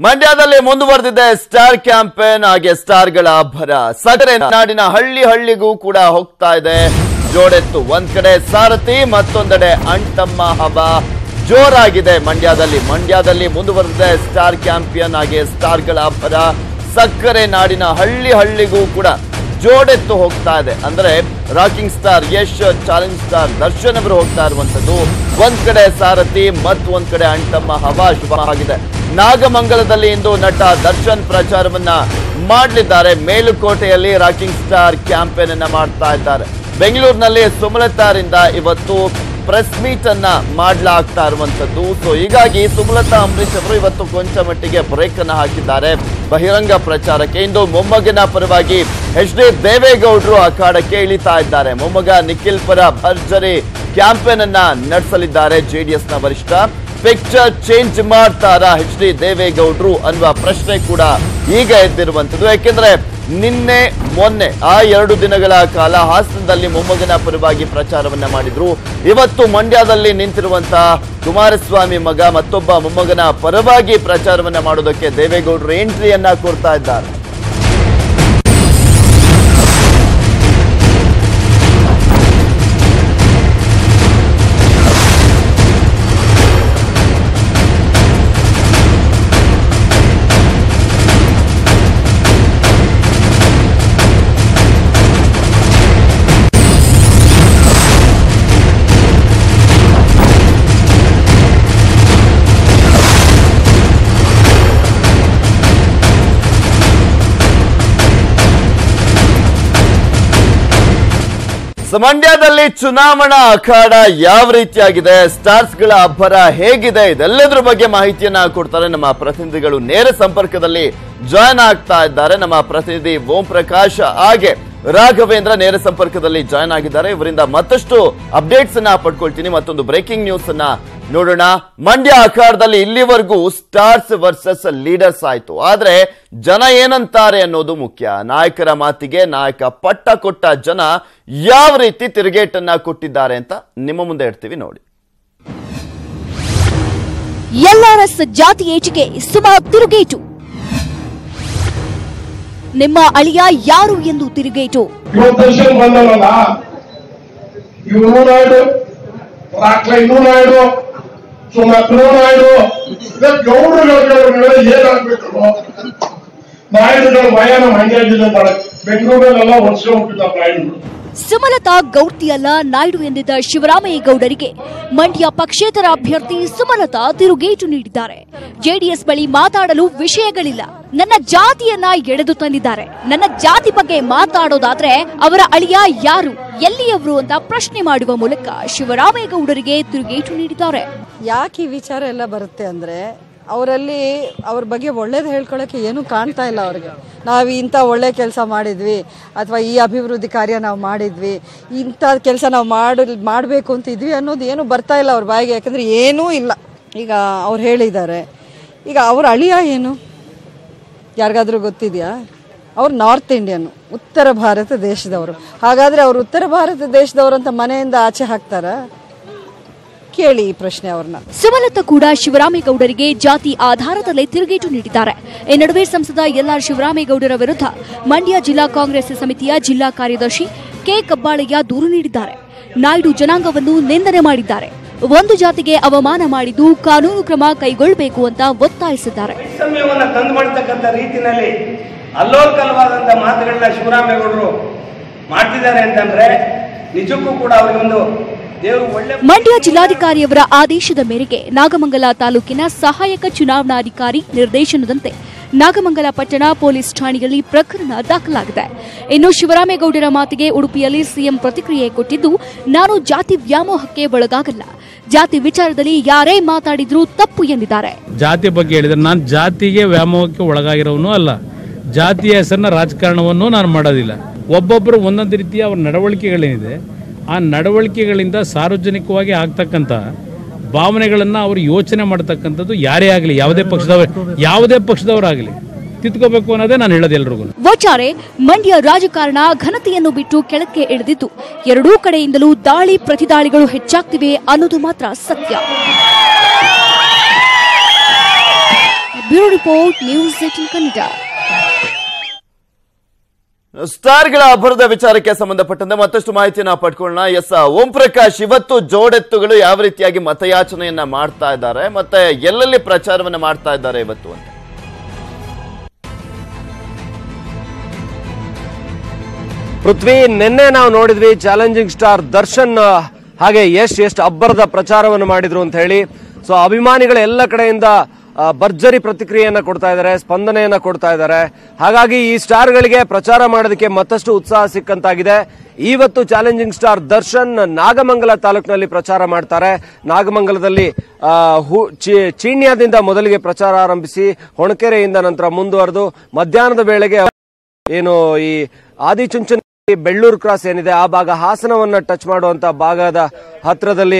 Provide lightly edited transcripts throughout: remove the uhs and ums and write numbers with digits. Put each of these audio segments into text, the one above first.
ಮಂಡ್ಯದಲ್ಲಿ ಮುಂದುವರೆದಿದೆ star campaign ಹಾಗೆ ಸ್ಟಾರ್ಗಳ ಅಬ್ಬರ. ಸಕ್ಕರೆ ನಾಡಿನ ಹಳ್ಳಿಗೂ ಕೂಡ ಹೋಗ್ತಾ ಇದೆ ಜೋಡೆತ್ತು. ಒಂದ್ ಕಡೆ ಸಾರಥಿ, ಮತ್ತೊಂದೆಡೆ ಅಣ್ತಮ್ಮ ಹವಾ ಜೋರಾಗಿದೆ. ಮಂಡ್ಯದಲ್ಲಿ ಮುಂದುವರೆದಿದೆ ಸ್ಟಾರ್ ಕ್ಯಾಂಪೇನ್ ಹಾಗೆ ಸ್ಟಾರ್ಗಳ ಅಬ್ಬರ. ಸಕ್ಕರೆ ನಾಡಿನ ಹಳ್ಳಿಗೂ ಕೂಡ ಜೋಡೆತ್ತು ಹೋಗ್ತಾ ಇದೆ. ಅಂದ್ರೆ rocking star Yash, challenge star Darshan ಅವರು ಹೋಗ್ತಾ ಇರುವಂತದ್ದು. ಒಂದ್ ಕಡೆ ಸಾರಥಿ, ಒಂದ್ ಕಡೆ ಅಣ್ತಮ್ಮ ಹವಾ ಶುಭವಾಗಿದೆ. ನಾಗಮಂಗಲದಲ್ಲಿ ಇಂದು ನಟ ದರ್ಶನ್ ಪ್ರಚಾರವನ್ನ ಮಾಡಲಿದ್ದಾರೆ. ಮೇಲುಕೋಟೆಯಲ್ಲಿ ರಾಕಿಂಗ್ ಸ್ಟಾರ್ ಕ್ಯಾಂಪೇನ್ ಅನ್ನ ಮಾಡ್ತಾ ಇದ್ದಾರೆ. ಬೆಂಗಳೂರಿನಲ್ಲಿ ಸುಮಲತಾರಿಂದ ಇವತ್ತು ಪ್ರೆಸ್ ಮೀಟ್ ಅನ್ನ ಮಾಡಲಾಗ್ತಾ ಇರುವಂತದ್ದು. ಸೊ ಹೀಗಾಗಿ ಸುಮಲತಾ ಅಂಬರೀಶ್ ಅವರು ಇವತ್ತು ಕೊಂಚ ಮಟ್ಟಿಗೆ ಬ್ರೇಕ್ ಅನ್ನ ಹಾಕಿದ್ದಾರೆ ಬಹಿರಂಗ ಪ್ರಚಾರಕ್ಕೆ. ಇಂದು ಮೊಮ್ಮಗನ ಪರವಾಗಿ HD ದೇವೇಗೌಡರು ಅಖಾಡಕ್ಕೆ ಇಳಿತಾ ಇದ್ದಾರೆ. ಮೊಮ್ಮಗ ನಿಖಿಲ್ ಪರ ಭರ್ಜರಿ ಕ್ಯಾಂಪೇನ್ ಅನ್ನ ನಡೆಸಲಿದ್ದಾರೆ JDS ನ ವರಿಷ್ಠ. ಪಿಕ್ಚರ್ ಚೇಂಜ್ ಮಾಡ್ತಾರಾ HD ದೇವೇಗೌಡರು ಅನ್ನುವ ಪ್ರಶ್ನೆ ಕೂಡ ಈಗ ಎದ್ದಿರುವಂತದ್ದು. ಯಾಕೆಂದ್ರೆ ನಿನ್ನೆ ಮೊನ್ನೆ ಆ 2 ದಿನಗಳ ಕಾಲ ಹಾಸನದಲ್ಲಿ ಮೊಮ್ಮಗನ ಪರವಾಗಿ ಪ್ರಚಾರವನ್ನ ಮಾಡಿದ್ರು. ಇವತ್ತು ಮಂಡ್ಯದಲ್ಲಿ ನಿಂತಿರುವಂತಹ ಕುಮಾರಸ್ವಾಮಿ ಮಗ ಮತ್ತೊಬ್ಬ ಮೊಮ್ಮಗನ ಪರವಾಗಿ ಪ್ರಚಾರವನ್ನ ಮಾಡೋದಕ್ಕೆ ದೇವೇಗೌಡರು ಎಂಟ್ರಿಯನ್ನ ಕೊಡ್ತಾ ಇದ್ದಾರೆ. ಮಂಡ್ಯದಲ್ಲಿ ಚುನಾವಣಾ ಅಖಾಡ ಯಾವ ರೀತಿಯಾಗಿದೆ, ಸ್ಟಾರ್ಸ್ ಗಳ ಅಬ್ಬರ ಹೇಗಿದೆ, ಇದೆಲ್ಲದರ ಬಗ್ಗೆ ಮಾಹಿತಿಯನ್ನ ಕೊಡ್ತಾರೆ ನಮ್ಮ ಪ್ರತಿನಿಧಿಗಳು. ನೇರ ಸಂಪರ್ಕದಲ್ಲಿ ಜಾಯ್ನ್ ಆಗ್ತಾ ಇದ್ದಾರೆ. ನಮ್ಮ ಪ್ರತಿನಿಧಿ ಓಂ ಪ್ರಕಾಶ್ ಹಾಗೆ ರಾಘವೇಂದ್ರ ನೇರ ಸಂಪರ್ಕದಲ್ಲಿ ಜಾಯ್ನ್ ಆಗಿದ್ದಾರೆ. ಇವರಿಂದ ಮತ್ತಷ್ಟು ಅಪ್ಡೇಟ್ಸ್ ಅನ್ನ ಪಡ್ಕೊಳ್ತೀನಿ. ಮತ್ತೊಂದು ಬ್ರೇಕಿಂಗ್ ನ್ಯೂಸ್ ಅನ್ನ ನೋಡೋಣ. ಮಂಡ್ಯ ಅಖಾಡದಲ್ಲಿ ಇಲ್ಲಿವರೆಗೂ ಸ್ಟಾರ್ಸ್ ವರ್ಸಸ್ ಲೀಡರ್ಸ್ ಆಯ್ತು. ಆದ್ರೆ ಜನ ಏನಂತಾರೆ ಅನ್ನೋದು ಮುಖ್ಯ. ನಾಯಕರ ಮಾತಿಗೆ ನಾಯಕ ಪಟ್ಟ ಕೊಟ್ಟ ಜನ ಯಾವ ರೀತಿ ತಿರುಗೇಟನ್ನ ಕೊಟ್ಟಿದ್ದಾರೆ ಅಂತ ನಿಮ್ಮ ಮುಂದೆ ಇಡ್ತೀವಿ ನೋಡಿ. LRS ಜಾತಿ ಏಚಿಗೆ ಸುಮಾ ತಿರುಗೇಟು. ನಿಮ್ಮ ಅಳಿಯ ಯಾರು ಎಂದು ತಿರುಗೇಟು. ಸುಮಲತಾ ಗೌರ್ತಿ ಅಲ್ಲ ನಾಯ್ಡು ಎಂದಿದ್ದ ಶಿವರಾಮೇಗೌಡರಿಗೆ ಮಂಡ್ಯ ಪಕ್ಷೇತರ ಅಭ್ಯರ್ಥಿ ಸುಮಲತಾ ತಿರುಗೇಟು ನೀಡಿದ್ದಾರೆ. JDS ಬಳಿ ಮಾತಾಡಲು ವಿಷಯಗಳಿಲ್ಲ, ನನ್ನ ಜಾತಿಯನ್ನ ಎಳೆದು ತಂದಿದ್ದಾರೆ. ನನ್ನ ಜಾತಿ ಬಗ್ಗೆ ಮಾತಾಡೋದಾದ್ರೆ ಅವರ ಅಳಿಯ ಯಾರು, ಎಲ್ಲಿಯವರು ಅಂತ ಪ್ರಶ್ನೆ ಮಾಡುವ ಮೂಲಕ ಶಿವರಾಮೇಗೌಡರಿಗೆ ತಿರುಗೇಟು ನೀಡಿದ್ದಾರೆ. ಯಾಕೆ ಈ ವಿಚಾರ ಎಲ್ಲ ಬರುತ್ತೆ ಅಂದ್ರೆ, ಅವರಲ್ಲಿ ಅವ್ರ ಬಗ್ಗೆ ಒಳ್ಳೇದು ಹೇಳ್ಕೊಳ್ಳೋಕೆ ಏನೂ ಕಾಣ್ತಾ ಇಲ್ಲ ಅವ್ರಿಗೆ. ನಾವು ಇಂಥ ಒಳ್ಳೆ ಕೆಲಸ ಮಾಡಿದ್ವಿ ಅಥವಾ ಈ ಅಭಿವೃದ್ಧಿ ಕಾರ್ಯ ನಾವು ಮಾಡಿದ್ವಿ, ಇಂಥ ಕೆಲಸ ನಾವು ಮಾಡಬೇಕು ಅಂತ ಇದ್ವಿ ಅನ್ನೋದು ಏನು ಬರ್ತಾ ಇಲ್ಲ ಅವ್ರ ಬಾಯಿಗೆ. ಯಾಕಂದರೆ ಏನೂ ಇಲ್ಲ. ಈಗ ಅವ್ರು ಹೇಳಿದ್ದಾರೆ, ಈಗ ಅವ್ರ ಅಳಿಯ ಏನು ಯಾರಿಗಾದ್ರೂ ಗೊತ್ತಿದೆಯಾ? ಅವ್ರು ನಾರ್ತ್ ಇಂಡಿಯನ್, ಉತ್ತರ ಭಾರತ ದೇಶದವರು. ಹಾಗಾದರೆ ಅವರು ಉತ್ತರ ಭಾರತ ದೇಶದವರು ಅಂತ ಮನೆಯಿಂದ ಆಚೆ ಹಾಕ್ತಾರಾ? ಕೇಳಿ ಈ ಪ್ರಶ್ನೆ ಅವ್ರನ್ನ. ಸುಮಲತಾ ಕೂಡ ಶಿವರಾಮೇಗೌಡರಿಗೆ ಜಾತಿ ಆಧಾರದಲ್ಲೇ ತಿರುಗೇಟು ನೀಡಿದ್ದಾರೆ. ಈ ನಡುವೆ ಸಂಸದ LR ಶಿವರಾಮೇಗೌಡರ ವಿರುದ್ಧ ಮಂಡ್ಯ ಜಿಲ್ಲಾ ಕಾಂಗ್ರೆಸ್ ಸಮಿತಿಯ ಜಿಲ್ಲಾ ಕಾರ್ಯದರ್ಶಿ K ಕಬ್ಬಾಳಯ್ಯ ದೂರು ನೀಡಿದ್ದಾರೆ. ನಾಯ್ಡು ಜನಾಂಗವನ್ನು ನಿಂದನೆ ಮಾಡಿದ್ದಾರೆ. ಒಂದು ಜಾತಿಗೆ ಅವಮಾನ ಮಾಡಿದ್ದು ಕಾನೂನು ಕ್ರಮ ಕೈಗೊಳ್ಳಬೇಕು ಅಂತ ಒತ್ತಾಯಿಸಿದ್ದಾರೆ. ಅಲ್ಲೋಲ್ಕಲ್ವಾದಂತ ಮಾತುಗಳನ್ನ ಶಿವರಾಮೇಗೌಡರು ಮಾಡ್ತಿದ್ದಾರೆ ಅಂತಂದ್ರೆ ನಿಜಕ್ಕೂ ಕೂಡ ಅವರಿಗೊಂದು ಮಂಡ್ಯ ಜಿಲ್ಲಾಧಿಕಾರಿಯವರ ಆದೇಶದ ಮೇರೆಗೆ ನಾಗಮಂಗಲ ತಾಲೂಕಿನ ಸಹಾಯಕ ಚುನಾವಣಾಧಿಕಾರಿ ನಿರ್ದೇಶನದಂತೆ ನಾಗಮಂಗಲ ಪಟ್ಟಣ ಪೊಲೀಸ್ ಠಾಣೆಯಲ್ಲಿ ಪ್ರಕರಣ ದಾಖಲಾಗಿದೆ. ಇನ್ನು ಶಿವರಾಮೇಗೌಡರ ಮಾತಿಗೆ ಉಡುಪಿಯಲ್ಲಿ ಸಿಎಂ ಪ್ರತಿಕ್ರಿಯೆ ಕೊಟ್ಟಿದ್ದು, ನಾನು ಜಾತಿ ವ್ಯಾಮೋಹಕ್ಕೆ ಒಳಗಾಗಲ್ಲ, ಜಾತಿ ವಿಚಾರದಲ್ಲಿ ಯಾರೇ ಮಾತಾಡಿದ್ರೂ ತಪ್ಪು ಎಂದಿದ್ದಾರೆ. ಜಾತಿ ಬಗ್ಗೆ ಹೇಳಿದ್ರೆ ನಾನು ಜಾತಿಗೆ ವ್ಯಾಮೋಹಕ್ಕೆ ಒಳಗಾಗಿರೋನು ಅಲ್ಲ, ಜಾತಿಯ ಹೆಸರಿನ ರಾಜಕಾರಣವನ್ನು ನಾನು ಮಾಡೋದಿಲ್ಲ. ಒಬ್ಬೊಬ್ಬರು ಒಂದೊಂದು ರೀತಿಯ ಅವರ ನಡವಳಿಕೆಗಳೇನಿದೆ, ಆ ನಡವಳಿಕೆಗಳಿಂದ ಸಾರ್ವಜನಿಕವಾಗಿ ಆಗ್ತಕ್ಕಂಥ ಭಾವನೆಗಳನ್ನು ಅವರು ಯೋಚನೆ ಮಾಡತಕ್ಕಂಥದ್ದು ಯಾರೇ ಆಗಲಿ, ಯಾವುದೇ ಪಕ್ಷದವರಾಗಲಿ ತಿದ್ಕೋಬೇಕು ಅನ್ನೋದೇ ನಾನು ಹೇಳೋದು ಎಲ್ರಿಗೂ. ಒಟ್ಟಾರೆ ಮಂಡ್ಯ ರಾಜಕಾರಣ ಘನತೆಯನ್ನು ಬಿಟ್ಟು ಕೆಳಕ್ಕೆ ಇಳಿದಿದ್ದು, ಎರಡೂ ಕಡೆಯಿಂದಲೂ ದಾಳಿ ಪ್ರತಿದಾಳಿಗಳು ಹೆಚ್ಚಾಗ್ತಿವೆ ಅನ್ನೋದು ಮಾತ್ರ ಸತ್ಯ. Bureau report, news 18 Kannada. ಸ್ಟಾರ್ಗಳ ಅಬ್ಬರದ ವಿಚಾರಕ್ಕೆ ಸಂಬಂಧಪಟ್ಟಂತೆ ಮತ್ತಷ್ಟು ಮಾಹಿತಿಯನ್ನ ಪಡ್ಕೊಳ್ಳೋಣ. ಎಸ್, ಓಂ ಪ್ರಕಾಶ್, ಇವತ್ತು ಜೋಡೆತ್ತುಗಳು ಯಾವ ರೀತಿಯಾಗಿ ಮತಯಾಚನೆಯನ್ನ ಮಾಡ್ತಾ ಇದ್ದಾರೆ ಮತ್ತೆ ಎಲ್ಲೆಲ್ಲಿ ಪ್ರಚಾರವನ್ನ ಮಾಡ್ತಾ ಇದ್ದಾರೆ ಇವತ್ತು ಅಂತ? ಪೃಥ್ವಿ, ನಿನ್ನೆ ನಾವು ನೋಡಿದ್ವಿ ಚಾಲೆಂಜಿಂಗ್ ಸ್ಟಾರ್ ದರ್ಶನ್ ಹಾಗೆ ಯಶ್ ಎಷ್ಟು ಅಬ್ಬರದ ಪ್ರಚಾರವನ್ನು ಮಾಡಿದ್ರು ಅಂತ ಹೇಳಿ. ಸೊ ಅಭಿಮಾನಿಗಳ ಎಲ್ಲ ಕಡೆಯಿಂದ ಭರ್ಜರಿ ಪ್ರತಿಕ್ರಿಯೆಯನ್ನ ಕೊಡ್ತಾ ಇದ್ದಾರೆ, ಸ್ಪಂದನೆಯನ್ನ ಕೊಡ್ತಾ ಇದ್ದಾರೆ. ಹಾಗಾಗಿ ಈ ಸ್ಟಾರ್ಗಳಿಗೆ ಪ್ರಚಾರ ಮಾಡೋದಕ್ಕೆ ಮತ್ತಷ್ಟು ಉತ್ಸಾಹ ಸಿಕ್ಕಂತಾಗಿದೆ. ಇವತ್ತು ಚಾಲೆಂಜಿಂಗ್ ಸ್ಟಾರ್ ದರ್ಶನ್ ನಾಗಮಂಗಲ ತಾಲೂಕಿನಲ್ಲಿ ಪ್ರಚಾರ ಮಾಡ್ತಾರೆ. ನಾಗಮಂಗಲದಲ್ಲಿ ಚೀಣ್ಯದಿಂದ ಮೊದಲಿಗೆ ಪ್ರಚಾರ ಆರಂಭಿಸಿ ಹೊಣಕೆರೆಯಿಂದ ನಂತರ ಮುಂದುವರೆದು ಮಧ್ಯಾಹ್ನದ ವೇಳೆಗೆ ಏನು ಈ ಆದಿಚುಂಚನ ಬೆಳ್ಳೂರು ಕ್ರಾಸ್ ಏನಿದೆ ಆ ಭಾಗ, ಹಾಸನವನ್ನ ಟಚ್ ಮಾಡುವಂತ ಭಾಗದ ಹತ್ರದಲ್ಲಿ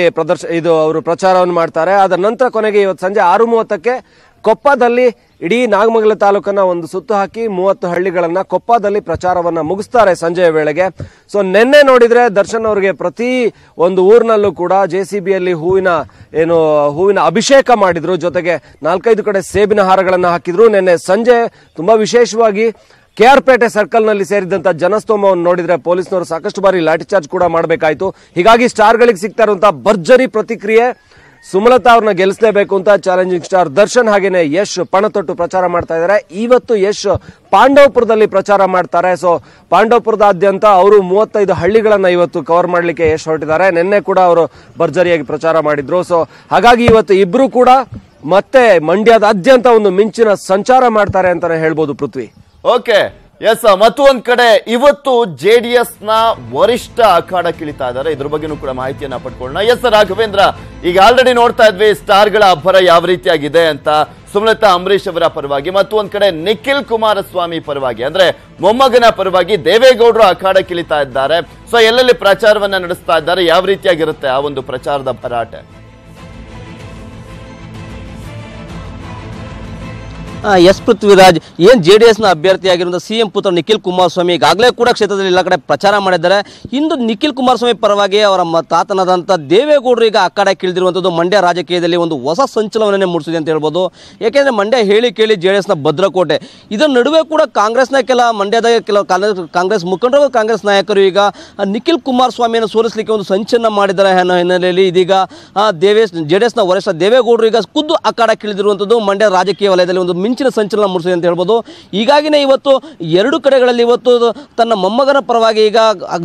ಅವರು ಪ್ರಚಾರವನ್ನು ಮಾಡ್ತಾರೆ. ಅದರ ನಂತರ ಕೊನೆಗೆ ಇವತ್ತು ಸಂಜೆ 6:30ಕ್ಕೆ ಕೊಪ್ಪದಲ್ಲಿ ಇಡೀ ನಾಗಮಂಗಲ ತಾಲೂಕನ್ನ ಒಂದು ಸುತ್ತು ಹಾಕಿ 30 ಹಳ್ಳಿಗಳನ್ನ ಕೊಪ್ಪದಲ್ಲಿ ಪ್ರಚಾರವನ್ನ ಮುಗಿಸ್ತಾರೆ ಸಂಜೆಯ ವೇಳೆಗೆ. ಸೊ ನಿನ್ನೆ ನೋಡಿದ್ರೆ ದರ್ಶನ್ ಅವರಿಗೆ ಪ್ರತಿ ಒಂದು ಊರಿನಲ್ಲೂ ಕೂಡ JCBಯಲ್ಲಿ ಹೂವಿನ ಅಭಿಷೇಕ ಮಾಡಿದ್ರು. ಜೊತೆಗೆ 4-5 ಕಡೆ ಸೇಬಿನ ಹಾರಗಳನ್ನ ಹಾಕಿದ್ರು. ನಿನ್ನೆ ಸಂಜೆ ತುಂಬಾ ವಿಶೇಷವಾಗಿ KR ಪೇಟೆ ಸರ್ಕಲ್ ನಲ್ಲಿ ಸೇರಿದಂತ ಜನಸ್ತೋಮವನ್ನು ನೋಡಿದ್ರೆ ಪೊಲೀಸ್ನವರು ಸಾಕಷ್ಟು ಬಾರಿ ಲಾಠಿ ಚಾರ್ಜ್ ಕೂಡ ಮಾಡಬೇಕಾಯ್ತು. ಹೀಗಾಗಿ ಸ್ಟಾರ್ಗಳಿಗೆ ಸಿಗ್ತಾ ಇರುವಂತಹ ಭರ್ಜರಿ ಪ್ರತಿಕ್ರಿಯೆ. ಸುಮಲತಾ ಅವ್ರನ್ನ ಗೆಲ್ಲಿಸಲೇಬೇಕು ಅಂತ ಚಾಲೆಂಜಿಂಗ್ ಸ್ಟಾರ್ ದರ್ಶನ್ ಹಾಗೇನೆ ಯಶ್ ಪಣ ತೊಟ್ಟು ಪ್ರಚಾರ ಮಾಡ್ತಾ ಇದ್ದಾರೆ. ಇವತ್ತು ಯಶ್ ಪಾಂಡವಪುರದಲ್ಲಿ ಪ್ರಚಾರ ಮಾಡ್ತಾರೆ. ಸೊ ಪಾಂಡವಪುರದಾದ್ಯಂತ ಅವರು 35 ಹಳ್ಳಿಗಳನ್ನ ಇವತ್ತು ಕವರ್ ಮಾಡ್ಲಿಕ್ಕೆ ಯಶ್ ಹೊರಟಿದ್ದಾರೆ. ನಿನ್ನೆ ಕೂಡ ಅವರು ಭರ್ಜರಿಯಾಗಿ ಪ್ರಚಾರ ಮಾಡಿದ್ರು. ಸೊ ಹಾಗಾಗಿ ಇವತ್ತು ಇಬ್ರು ಕೂಡ ಮತ್ತೆ ಮಂಡ್ಯದಾದ್ಯಂತ ಒಂದು ಮಿಂಚಿನ ಸಂಚಾರ ಮಾಡ್ತಾರೆ ಅಂತಾನೆ ಹೇಳ್ಬೋದು ಪೃಥ್ವಿ. Okay, S. ಮತ್ತೊಂದ್ ಕಡೆ ಇವತ್ತು JDS ನ ವರಿಷ್ಠ ಅಖಾಡಕ್ಕಿಳಿತಾ ಇದ್ದಾರೆ. ಇದ್ರ ಬಗ್ಗೆನೂ ಕೂಡ ಮಾಹಿತಿಯನ್ನ ಪಡ್ಕೊಳ್ಳೋಣ. ಎಸ್ ರಾಘವೇಂದ್ರ, ಈಗ ಆಲ್ರೆಡಿ ನೋಡ್ತಾ ಇದ್ವಿ ಸ್ಟಾರ್ಗಳ ಅಬ್ಬರ ಯಾವ ರೀತಿಯಾಗಿದೆ ಅಂತ. ಸುಮಲತಾ ಅಂಬರೀಶ್ ಅವರ ಪರವಾಗಿ, ಮತ್ತೊಂದ್ ಕಡೆ ನಿಖಿಲ್ ಕುಮಾರಸ್ವಾಮಿ ಪರವಾಗಿ ಅಂದ್ರೆ ಮೊಮ್ಮಗನ ಪರವಾಗಿ ದೇವೇಗೌಡರು ಅಖಾಡಕ್ಕಿಳಿತಾ ಇದ್ದಾರೆ. ಸೊ ಎಲ್ಲೆಲ್ಲಿ ಪ್ರಚಾರವನ್ನ ನಡೆಸ್ತಾ ಇದ್ದಾರೆ, ಯಾವ ರೀತಿಯಾಗಿರುತ್ತೆ ಆ ಒಂದು ಪ್ರಚಾರದ ಭರಾಟೆ? ಎಸ್ ಪೃಥ್ವಿರಾಜ್, ಏನ್ JDS ನ ಅಭ್ಯರ್ಥಿಯಾಗಿರುವಂತಹ CM ಪುತ್ರ ನಿಖಿಲ್ ಕುಮಾರಸ್ವಾಮಿ ಈಗಾಗಲೇ ಕೂಡ ಕ್ಷೇತ್ರದಲ್ಲಿ ಎಲ್ಲ ಕಡೆ ಪ್ರಚಾರ ಮಾಡಿದ್ದಾರೆ. ಇಂದು ನಿಖಿಲ್ ಕುಮಾರಸ್ವಾಮಿ ಪರವಾಗಿ ಅವರ ತಾತನಾದಂಥ ದೇವೇಗೌಡರು ಈಗ ಅಖಾಡಕ್ಕೆ ಇಳಿದಿರುವಂಥದ್ದು ಮಂಡ್ಯ ರಾಜಕೀಯದಲ್ಲಿ ಒಂದು ಹೊಸ ಸಂಚಲನವನ್ನೇ ಮೂಡಿಸಿದೆ ಅಂತ ಹೇಳ್ಬೋದು. ಯಾಕೆಂದ್ರೆ ಮಂಡ್ಯ ಹೇಳಿ ಕೇಳಿ JDS ನ ಭದ್ರಕೋಟೆ. ಇದರ ನಡುವೆ ಕೂಡ ಕಾಂಗ್ರೆಸ್ನ ಮಂಡ್ಯದ ಕೆಲವು ಕಾಂಗ್ರೆಸ್ ಮುಖಂಡರು, ಕಾಂಗ್ರೆಸ್ ನಾಯಕರು ಈಗ ನಿಖಿಲ್ ಕುಮಾರಸ್ವಾಮಿಯನ್ನು ಸೋಲಿಸಲಿಕ್ಕೆ ಒಂದು ಸಂಚಲನ ಮಾಡಿದ್ದಾರೆ ಅನ್ನೋ ಹಿನ್ನೆಲೆಯಲ್ಲಿ ಇದೀಗ JDS ನ ವರಿಷ್ಠ ದೇವೇಗೌಡರು ಈಗ ಖುದ್ದು ಅಖಾಡಕ್ಕೆ ಇಳಿದಿರುವಂಥದ್ದು ಮಂಡ್ಯ ರಾಜಕೀಯ ವಲಯದಲ್ಲಿ ಒಂದು ಮಿಂಚಿನ ಸಂಚಲನ ಮೂಡಿಸಿದೆ ಅಂತ ಹೇಳ್ಬೋದು. ಹೀಗಾಗಿನೇ ಇವತ್ತು 2 ಕಡೆಗಳಲ್ಲಿ ಇವತ್ತು ತನ್ನ ಮೊಮ್ಮಗನ ಪರವಾಗಿ ಈಗ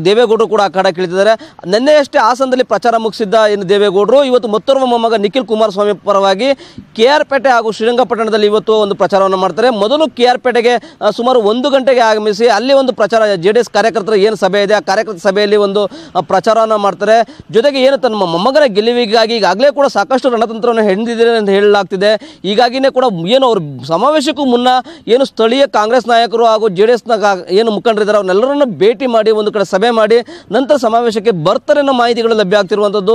ದೇವೇಗೌಡರು ಕೂಡ ಅಖಾಡಕ್ಕೆ ಇಳಿದಿದ್ದಾರೆ. ನಿನ್ನೆಯಷ್ಟೇ ಹಾಸನದಲ್ಲಿ ಪ್ರಚಾರ ಮುಗಿಸಿದ್ದ ದೇವೇಗೌಡರು ಇವತ್ತು ಮತ್ತೋರ್ವ ಮೊಮ್ಮಗ ನಿಖಿಲ್ ಕುಮಾರಸ್ವಾಮಿ ಪರವಾಗಿ KR ಪೇಟೆ ಹಾಗೂ ಶ್ರೀರಂಗಪಟ್ಟಣದಲ್ಲಿ ಇವತ್ತು ಒಂದು ಪ್ರಚಾರವನ್ನು ಮಾಡ್ತಾರೆ. ಮೊದಲು KR ಪೇಟೆಗೆ ಸುಮಾರು 1 ಗಂಟೆಗೆ ಆಗಮಿಸಿ ಅಲ್ಲಿ ಒಂದು ಪ್ರಚಾರ JDS ಕಾರ್ಯಕರ್ತರ ಏನು ಸಭೆ ಇದೆ ಆ ಕಾರ್ಯಕರ್ತರ ಸಭೆಯಲ್ಲಿ ಒಂದು ಪ್ರಚಾರವನ್ನು ಮಾಡ್ತಾರೆ. ಜೊತೆಗೆ ಏನು ತನ್ನ ಮೊಮ್ಮಗನ ಗೆಲುವಿಗಾಗಿ ಈಗಾಗಲೇ ಕೂಡ ಸಾಕಷ್ಟು ರಣತಂತ್ರವನ್ನು ಹೆಣೆದಿದೆ ಅಂತ ಹೇಳಲಾಗ್ತಿದೆ. ಹೀಗಾಗಿನೇ ಕೂಡ ಏನು ಅವರು ಸಮಾವೇಶಕ್ಕೂ ಮುನ್ನ ಏನು ಸ್ಥಳೀಯ ಕಾಂಗ್ರೆಸ್ ನಾಯಕರು ಹಾಗೂ JDS ನ ಏನು ಮುಖಂಡರಿದ್ದಾರೆ ಅವನ್ನೆಲ್ಲರನ್ನು ಭೇಟಿ ಮಾಡಿ ಒಂದು ಕಡೆ ಸಭೆ ಮಾಡಿ ನಂತರ ಸಮಾವೇಶಕ್ಕೆ ಬರ್ತಾರೆ ಅನ್ನೋ ಮಾಹಿತಿಗಳು ಲಭ್ಯ ಆಗ್ತಿರುವಂಥದ್ದು.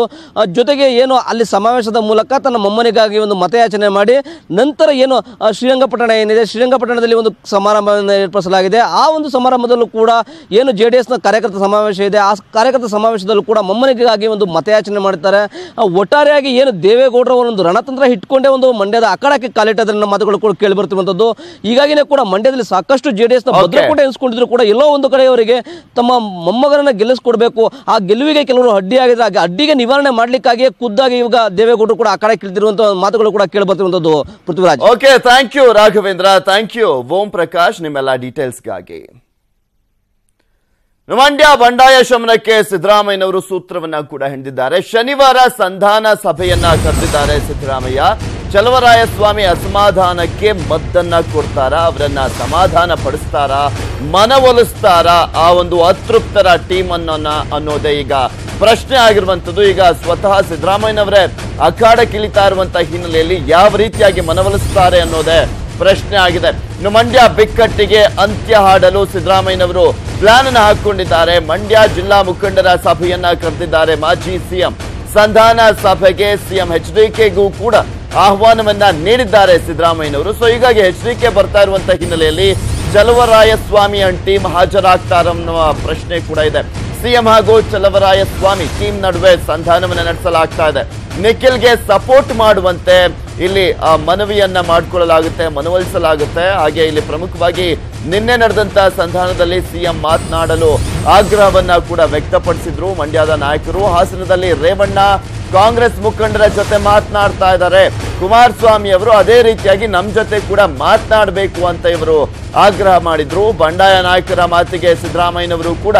ಜೊತೆಗೆ ಏನು ಅಲ್ಲಿ ಸಮಾವೇಶದ ಮೂಲಕ ತನ್ನ ಮೊಮ್ಮನಿಗಾಗಿ ಒಂದು ಮತಯಾಚನೆ ಮಾಡಿ ನಂತರ ಏನು ಶ್ರೀರಂಗಪಟ್ಟಣ ಏನಿದೆ ಶ್ರೀರಂಗಪಟ್ಟಣದಲ್ಲಿ ಒಂದು ಸಮಾರಂಭವನ್ನು ಏರ್ಪಡಿಸಲಾಗಿದೆ. ಆ ಒಂದು ಸಮಾರಂಭದಲ್ಲೂ ಕೂಡ ಏನು JDS ನ ಕಾರ್ಯಕರ್ತ ಸಮಾವೇಶ ಇದೆ ಆ ಕಾರ್ಯಕರ್ತ ಸಮಾವೇಶದಲ್ಲೂ ಕೂಡ ಮೊಮ್ಮನಿಗಾಗಿ ಒಂದು ಮತಯಾಚನೆ ಮಾಡ್ತಾರೆ. ಒಟ್ಟಾರೆಯಾಗಿ ಏನು ದೇವೇಗೌಡರ ಒಂದು ರಣತಂತ್ರ ಇಟ್ಕೊಂಡೇ ಒಂದು ಮಂಡ್ಯದ ಅಖಾಡಕ್ಕೆ ಕಾಲಿಟ್ಟದ್ರ ಮಾತುಗಳು ಕೂಡ ಕೇಳಿ ಬರ್ತಿರುವಂತದ್ದು. ಹೀಗಾಗಿನೇ ಕೂಡ ಮಂಡ್ಯದಲ್ಲಿ ಸಾಕಷ್ಟು JDS ನ ಭದ್ರಕೋಟೆ ಎನಿಸ್ಕೊಂಡಿದ್ರು ಕೂಡ ಎಲ್ಲೋ ಒಂದು ಕಡೆ ಅವರಿಗೆ ತಮ್ಮ ಮೊಮ್ಮಗನನ್ನ ಗೆಲ್ಲಿಸ್ಕೊಡ್ಬೇಕು, ಆ ಗೆಲುವಿಗೆ ಕೆಲವರು ಅಡ್ಡಿಯಾಗಿದ್ರೆ ಆ ಅಡ್ಡಿಗೆ ನಿವಾರಣೆ ಮಾಡ್ಲಿಕ್ಕಾಗಿ ಖುದ್ದಾಗಿ ಇವಾಗ ದೇವೇಗೌಡರು ಕೂಡ ಅಖಾಡಕ್ಕೆ ಇಳಿದಿರುವಂತಹ ಮಾತುಗಳು ಕೂಡ ಕೇಳಿ ಬರ್ತಿರುವಂತದ್ದು. Prithviraj, okay, thank you Raghavendra, thank you Om Prakash ನಿಮ್ಮೆಲ್ಲ ಡೀಟೇಲ್ಸ್ಗಾಗಿ. ಮಂಡ್ಯ ಬಂಡಾಯ ಶಮನಕ್ಕೆ ಸಿದ್ದರಾಮಯ್ಯನವರು ಸೂತ್ರವನ್ನ ಕೂಡ ಹಿಡಿದಿದ್ದಾರೆ. ಶನಿವಾರ ಸಂಧಾನ ಸಭೆಯನ್ನ ಕರೆದಿದ್ದಾರೆ ಸಿದ್ದರಾಮಯ್ಯ. ಚಲವರಾಯಸ್ವಾಮಿ ಅಸಮಾಧಾನಕ್ಕೆ ಮದ್ದನ್ನ ಕೊಡ್ತಾರಾ, ಅವರನ್ನ ಸಮಾಧಾನ ಪಡಿಸ್ತಾರಾ, ಮನವೊಲಿಸ್ತಾರಾ ಆ ಒಂದು ಅತೃಪ್ತರ ಟೀಮ್ ಅನ್ನೋದೇ ಈಗ ಪ್ರಶ್ನೆ ಆಗಿರುವಂತದ್ದು. ಈಗ ಸ್ವತಃ ಸಿದ್ದರಾಮಯ್ಯನವರೇ ಅಖಾಡಕ್ಕಿಳಿತಾ ಇರುವಂತ ಹಿನ್ನೆಲೆಯಲ್ಲಿ ಯಾವ ರೀತಿಯಾಗಿ ಮನವೊಲಿಸ್ತಾರೆ ಅನ್ನೋದೇ ಪ್ರಶ್ನೆ ಆಗಿದೆ. ಇನ್ನು ಮಂಡ್ಯ ಬಿಕ್ಕಟ್ಟಿಗೆ ಅಂತ್ಯ ಹಾಡಲು ಸಿದ್ದರಾಮಯ್ಯನವರು ಪ್ಲಾನ್ ಅನ್ನು ಹಾಕೊಂಡಿದ್ದಾರೆ. ಮಂಡ್ಯ ಜಿಲ್ಲಾ ಮುಖಂಡರ ಸಭೆಯನ್ನ ಕರೆದಿದ್ದಾರೆ ಮಾಜಿ CM. ಸಂಧಾನ ಸಭೆಗೆ CM HDKಗೂ ಕೂಡ ಆಹ್ವಾನವನ್ನ ನೀಡಿದ್ದಾರೆ ಸಿದ್ದರಾಮಯ್ಯನವರು. ಸೊ ಹೀಗಾಗಿ HDK ಬರ್ತಾ ಇರುವಂತ ಹಿನ್ನೆಲೆಯಲ್ಲಿ ಚಲವರಾಯಸ್ವಾಮಿ ಅಂಡ್ ಟೀಮ್ ಹಾಜರಾಗ್ತಾರನ್ನುವ ಪ್ರಶ್ನೆ ಕೂಡ ಇದೆ. CM ಹಾಗೂ ಚಲವರಾಯಸ್ವಾಮಿ ಟೀಮ್ ನಡುವೆ ಸಂಧಾನವನ್ನು ನಡೆಸಲಾಗ್ತಾ ಇದೆ. ನಿಖಿಲ್ಗೆ ಸಪೋರ್ಟ್ ಮಾಡುವಂತೆ ಇಲ್ಲಿ ಮನವಿಯನ್ನ ಮಾಡಿಕೊಳ್ಳಲಾಗುತ್ತೆ, ಮನವೊಲಿಸಲಾಗುತ್ತೆ. ಹಾಗೆ ಇಲ್ಲಿ ಪ್ರಮುಖವಾಗಿ ನಿನ್ನೆ ನಡೆದಂತ ಸಂಧಾನದಲ್ಲಿ ಸಿಎಂ ಮಾತನಾಡಲು ಆಗ್ರಹವನ್ನ ಕೂಡ ವ್ಯಕ್ತಪಡಿಸಿದ್ರು ಮಂಡ್ಯದ ನಾಯಕರು. ಹಾಸನದಲ್ಲಿ ರೇವಣ್ಣ ಕಾಂಗ್ರೆಸ್ ಮುಖಂಡರ ಜೊತೆ ಮಾತನಾಡ್ತಾ ಇದ್ದಾರೆ. ಕುಮಾರಸ್ವಾಮಿ ಅವರು ಅದೇ ರೀತಿಯಾಗಿ ನಮ್ಮ ಜೊತೆ ಕೂಡ ಮಾತನಾಡಬೇಕು ಅಂತ ಇವರು ಆಗ್ರಹ ಮಾಡಿದ್ರು. ಬಂಡಾಯ ನಾಯಕರ ಮಾತಿಗೆ ಸಿದ್ದರಾಮಯ್ಯನವರು ಕೂಡ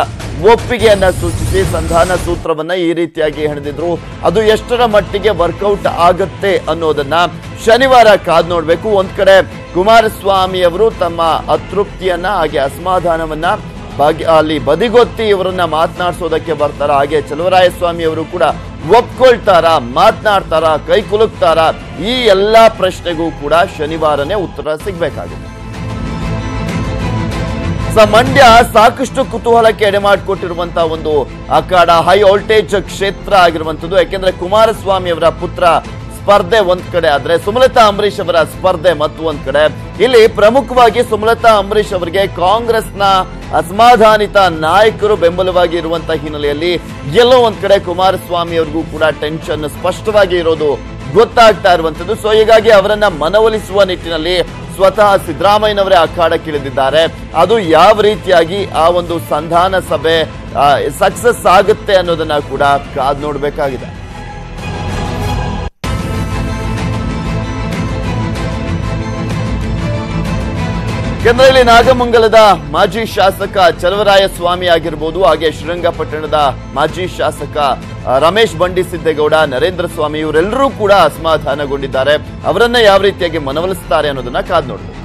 ಒಪ್ಪಿಗೆಯನ್ನ ಸೂಚಿಸಿ ಸಂಧಾನ ಸೂತ್ರವನ್ನ ಈ ರೀತಿಯಾಗಿ ಹೆಣೆದಿದ್ರು. ಅದು ಎಷ್ಟರ ಮಟ್ಟಿಗೆ ವರ್ಕೌಟ್ ಆಗುತ್ತೆ ಅನ್ನೋದನ್ನ ಶನಿವಾರ ಕಾದ್ ನೋಡ್ಬೇಕು. ಒಂದ್ ಕಡೆ ಕುಮಾರಸ್ವಾಮಿ ಅವರು ತಮ್ಮ ಅತೃಪ್ತಿಯನ್ನ ಹಾಗೆ ಅಸಮಾಧಾನವನ್ನ ಅಲ್ಲಿ ಬದಿಗೊತ್ತಿ ಇವರನ್ನ ಮಾತನಾಡಿಸೋದಕ್ಕೆ ಬರ್ತಾರ, ಹಾಗೆ ಚಲುವರಾಯಸ್ವಾಮಿ ಅವರು ಕೂಡ ಒಪ್ಕೊಳ್ತಾರ, ಮಾತನಾಡ್ತಾರ, ಕೈ ಕುಲುಕ್ತಾರ, ಈ ಎಲ್ಲಾ ಪ್ರಶ್ನೆಗೂ ಕೂಡ ಶನಿವಾರನೇ ಉತ್ತರ ಸಿಗ್ಬೇಕಾಗಿದೆ. ಮಂಡ್ಯ ಸಾಕಷ್ಟು ಕುತೂಹಲಕ್ಕೆ ಎಡೆ ಮಾಡಿಕೊಟ್ಟಿರುವಂತಹ ಒಂದು ಅಖಾಡ, ಹೈ ವೋಲ್ಟೇಜ್ ಕ್ಷೇತ್ರ ಆಗಿರುವಂತದ್ದು. ಯಾಕೆಂದ್ರೆ ಕುಮಾರಸ್ವಾಮಿ ಅವರ ಪುತ್ರ ಸ್ಪರ್ಧೆ ಒಂದ್ ಕಡೆ ಆದ್ರೆ ಸುಮಲತಾ ಅಂಬರೀಶ್ ಅವರ ಸ್ಪರ್ಧೆ ಮತ್ತು ಒಂದ್ ಕಡೆ. ಇಲ್ಲಿ ಪ್ರಮುಖವಾಗಿ ಸುಮಲತಾ ಅಂಬರೀಶ್ ಅವರಿಗೆ ಕಾಂಗ್ರೆಸ್ನ ಅಸಮಾಧಾನಿತ ನಾಯಕರು ಬೆಂಬಲವಾಗಿ ಇರುವಂತಹ ಹಿನ್ನೆಲೆಯಲ್ಲಿ ಎಲ್ಲೋ ಒಂದ್ ಕಡೆ ಕುಮಾರಸ್ವಾಮಿ ಅವ್ರಿಗೂ ಕೂಡ ಟೆನ್ಷನ್ ಸ್ಪಷ್ಟವಾಗಿ ಇರೋದು ಗೊತ್ತಾಗ್ತಾ ಇರುವಂತದ್ದು. ಸೊ ಹೀಗಾಗಿ ಅವರನ್ನ ಮನವೊಲಿಸುವ ನಿಟ್ಟಿನಲ್ಲಿ ಸ್ವತಃ ಸಿದ್ದರಾಮಯ್ಯನವರೇ ಅಖಾಡಕ್ಕಿಳಿದಿದ್ದಾರೆ. ಅದು ಯಾವ ರೀತಿಯಾಗಿ ಆ ಒಂದು ಸಂಧಾನ ಸಭೆ ಸಕ್ಸಸ್ ಆಗುತ್ತೆ ಅನ್ನೋದನ್ನ ಕೂಡ ಕಾದ್ ನೋಡ್ಬೇಕಾಗಿದೆ. ಕೇಂದ್ರದಲ್ಲಿ ನಾಗಮಂಗಲದ ಮಾಜಿ ಶಾಸಕ ಚಲುವರಾಯಸ್ವಾಮಿ ಆಗಿರ್ಬೋದು, ಹಾಗೆ ಶ್ರೀರಂಗಪಟ್ಟಣದ ಮಾಜಿ ಶಾಸಕ ರಮೇಶ್ ಬಂಡಿಸಿದ್ದೇಗೌಡ, ನರೇಂದ್ರ ಸ್ವಾಮಿ ಇವರೆಲ್ಲರೂ ಕೂಡ ಅಸಮಾಧಾನಗೊಂಡಿದ್ದಾರೆ. ಅವರನ್ನ ಯಾವ ರೀತಿಯಾಗಿ ಮನವೊಲಿಸ್ತಾರೆ ಅನ್ನೋದನ್ನ ಕಾದ್ ನೋಡಬೇಕು.